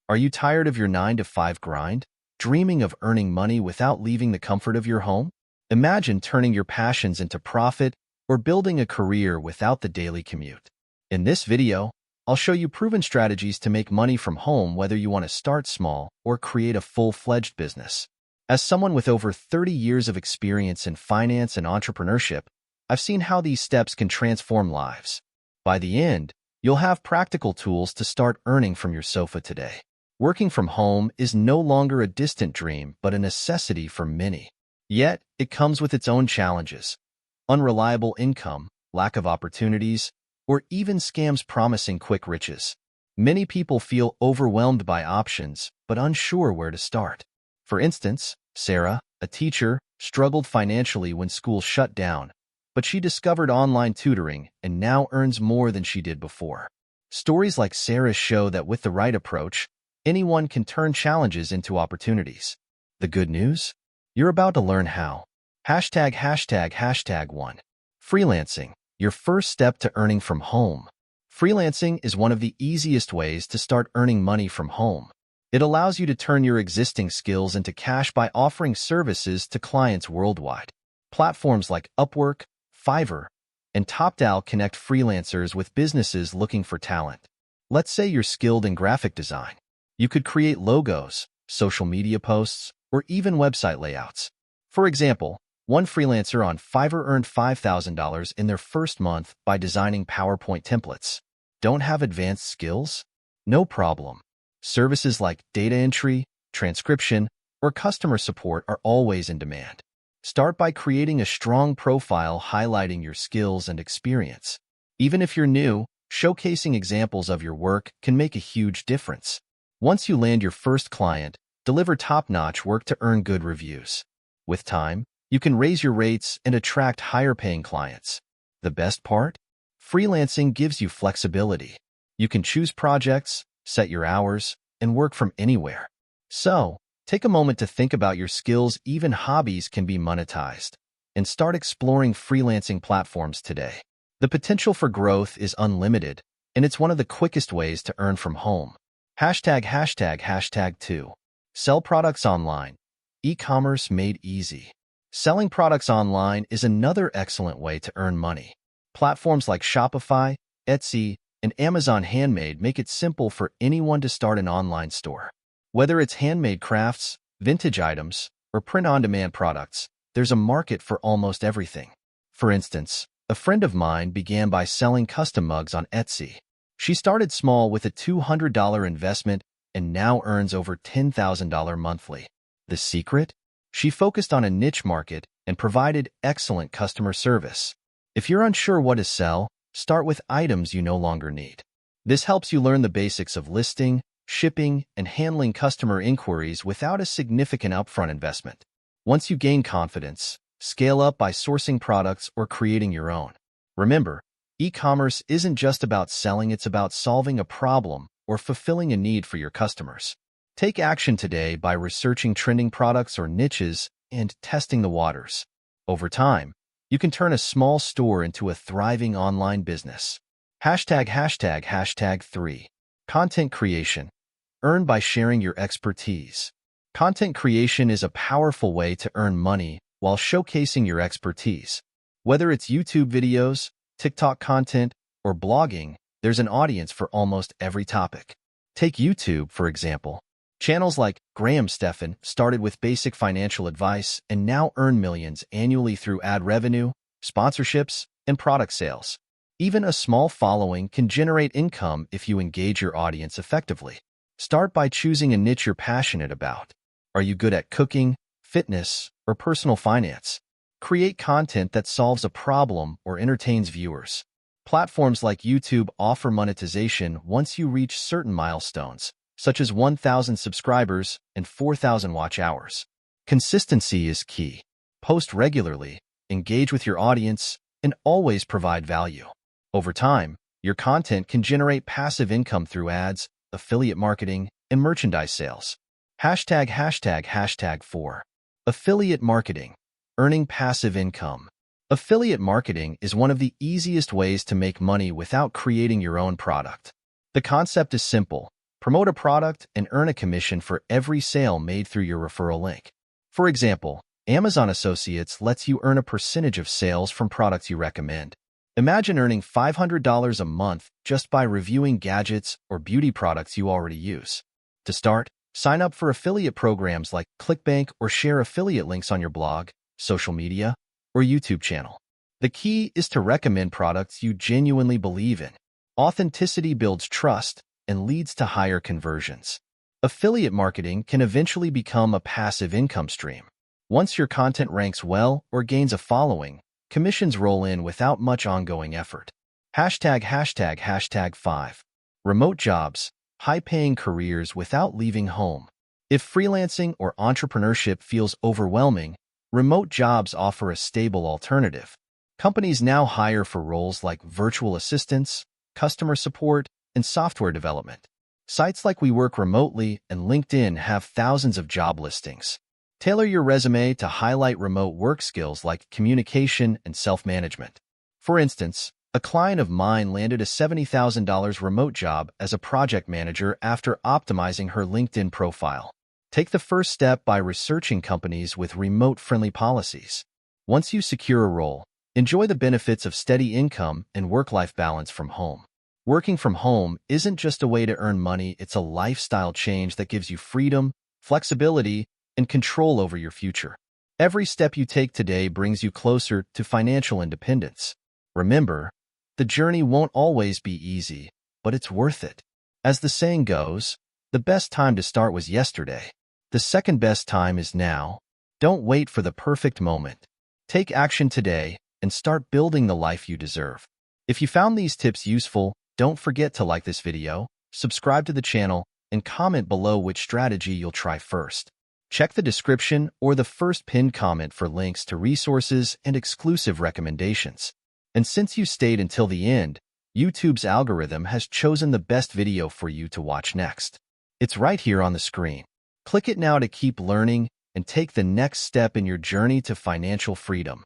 Are you tired of your 9-to-5 grind? Dreaming of earning money without leaving the comfort of your home? Imagine turning your passions into profit or building a career without the daily commute. In this video, I'll show you proven strategies to make money from home whether you want to start small or create a full-fledged business. As someone with over 30 years of experience in finance and entrepreneurship, I've seen how these steps can transform lives. By the end, you'll have practical tools to start earning from your sofa today. Working from home is no longer a distant dream, but a necessity for many. Yet, it comes with its own challenges. Unreliable income, lack of opportunities, or even scams promising quick riches. Many people feel overwhelmed by options, but unsure where to start. For instance, Sarah, a teacher, struggled financially when school shut down, but she discovered online tutoring and now earns more than she did before. Stories like Sarah's show that with the right approach, anyone can turn challenges into opportunities. The good news? You're about to learn how. #1. Freelancing, your first step to earning from home. Freelancing is one of the easiest ways to start earning money from home. It allows you to turn your existing skills into cash by offering services to clients worldwide. Platforms like Upwork, Fiverr, and TopDal connect freelancers with businesses looking for talent. Let's say you're skilled in graphic design. You could create logos, social media posts, or even website layouts. For example, one freelancer on Fiverr earned $5,000 in their first month by designing PowerPoint templates. Don't have advanced skills? No problem. Services like data entry, transcription, or customer support are always in demand. Start by creating a strong profile highlighting your skills and experience. Even if you're new, showcasing examples of your work can make a huge difference. Once you land your first client, deliver top-notch work to earn good reviews. With time, you can raise your rates and attract higher-paying clients. The best part? Freelancing gives you flexibility. You can choose projects, set your hours, and work from anywhere. So, take a moment to think about your skills. Even hobbies can be monetized. And start exploring freelancing platforms today. The potential for growth is unlimited, and it's one of the quickest ways to earn from home. #2. Sell products online. E-commerce made easy. Selling products online is another excellent way to earn money. Platforms like Shopify, Etsy, and Amazon Handmade make it simple for anyone to start an online store. Whether it's handmade crafts, vintage items, or print-on-demand products, there's a market for almost everything. For instance, a friend of mine began by selling custom mugs on Etsy. She started small with a $200 investment and now earns over $10,000 monthly. The secret? She focused on a niche market and provided excellent customer service. If you're unsure what to sell, start with items you no longer need. This helps you learn the basics of listing, shipping, and handling customer inquiries without a significant upfront investment. Once you gain confidence, scale up by sourcing products or creating your own. Remember, e-commerce isn't just about selling, it's about solving a problem or fulfilling a need for your customers. Take action today by researching trending products or niches and testing the waters. Over time, you can turn a small store into a thriving online business. #3. Content creation. Earn by sharing your expertise. Content creation is a powerful way to earn money while showcasing your expertise. Whether it's YouTube videos, TikTok content, or blogging, there's an audience for almost every topic. Take YouTube, for example. Channels like Graham Stephan started with basic financial advice and now earn millions annually through ad revenue, sponsorships, and product sales. Even a small following can generate income if you engage your audience effectively. Start by choosing a niche you're passionate about. Are you good at cooking, fitness, or personal finance? Create content that solves a problem or entertains viewers. Platforms like YouTube offer monetization once you reach certain milestones, such as 1,000 subscribers and 4,000 watch hours. Consistency is key. Post regularly, engage with your audience, and always provide value. Over time, your content can generate passive income through ads, affiliate marketing, and merchandise sales. #4. Affiliate marketing. Earning passive income. Affiliate marketing is one of the easiest ways to make money without creating your own product. The concept is simple. Promote a product and earn a commission for every sale made through your referral link. For example, Amazon Associates lets you earn a percentage of sales from products you recommend. Imagine earning $500 a month just by reviewing gadgets or beauty products you already use. To start, sign up for affiliate programs like ClickBank or share affiliate links on your blog, social media, or YouTube channel. The key is to recommend products you genuinely believe in. Authenticity builds trust and leads to higher conversions. Affiliate marketing can eventually become a passive income stream. Once your content ranks well or gains a following, commissions roll in without much ongoing effort. ####5. Remote jobs, high-paying careers without leaving home. If freelancing or entrepreneurship feels overwhelming, remote jobs offer a stable alternative. Companies now hire for roles like virtual assistants, customer support, and software development. Sites like We Work Remotely and LinkedIn have thousands of job listings. Tailor your resume to highlight remote work skills like communication and self-management. For instance, a client of mine landed a $70,000 remote job as a project manager after optimizing her LinkedIn profile. Take the first step by researching companies with remote-friendly policies. Once you secure a role, enjoy the benefits of steady income and work-life balance from home. Working from home isn't just a way to earn money, it's a lifestyle change that gives you freedom, flexibility, and control over your future. Every step you take today brings you closer to financial independence. Remember, the journey won't always be easy, but it's worth it. As the saying goes, the best time to start was yesterday. The second best time is now. Don't wait for the perfect moment. Take action today and start building the life you deserve. If you found these tips useful, don't forget to like this video, subscribe to the channel, and comment below which strategy you'll try first. Check the description or the first pinned comment for links to resources and exclusive recommendations. And since you stayed until the end, YouTube's algorithm has chosen the best video for you to watch next. It's right here on the screen. Click it now to keep learning and take the next step in your journey to financial freedom.